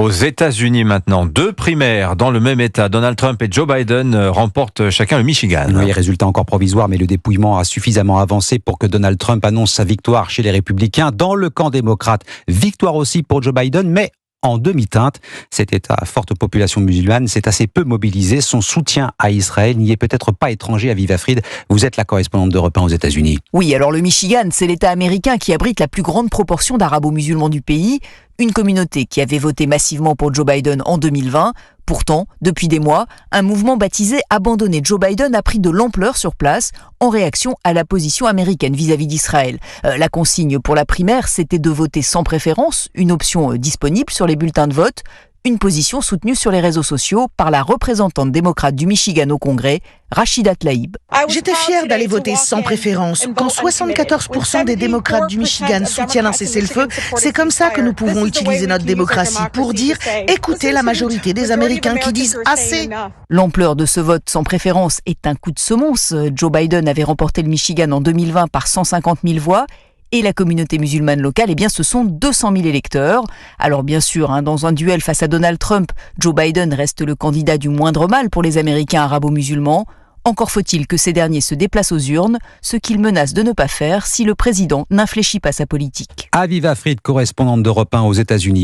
Aux États-Unis maintenant, 2 primaires dans le même État. Donald Trump et Joe Biden remportent chacun le Michigan. Oui, résultat encore provisoire, mais le dépouillement a suffisamment avancé pour que Donald Trump annonce sa victoire chez les Républicains. Dans le camp démocrate, victoire aussi pour Joe Biden, mais en demi-teinte. Cet État à forte population musulmane s'est assez peu mobilisé. Son soutien à Israël n'y est peut-être pas étranger. Aviva Fried, vous êtes la correspondante d'Europe 1 aux États-Unis. Oui, alors le Michigan, c'est l'État américain qui abrite la plus grande proportion d'arabo-musulmans du pays. Une communauté qui avait voté massivement pour Joe Biden en 2020. Pourtant, depuis des mois, un mouvement baptisé « Abandonner Joe Biden » a pris de l'ampleur sur place en réaction à la position américaine vis-à-vis d'Israël. La consigne pour la primaire, c'était de voter sans préférence, une option disponible sur les bulletins de vote, une position soutenue sur les réseaux sociaux par la représentante démocrate du Michigan au Congrès, Rashida Tlaib. J'étais fière d'aller voter sans préférence. Quand 74% des démocrates du Michigan soutiennent un cessez-le-feu, c'est comme ça que nous pouvons utiliser notre démocratie pour dire « écoutez la majorité des Américains qui disent assez ». L'ampleur de ce vote sans préférence est un coup de semonce. Joe Biden avait remporté le Michigan en 2020 par 150 000 voix. Et la communauté musulmane locale, eh bien, ce sont 200 000 électeurs. Alors bien sûr, dans un duel face à Donald Trump, Joe Biden reste le candidat du moindre mal pour les Américains arabo-musulmans. Encore faut-il que ces derniers se déplacent aux urnes, ce qu'ils menacent de ne pas faire si le président n'infléchit pas sa politique. Aviva Fried, correspondante d'Europe 1 aux États-Unis.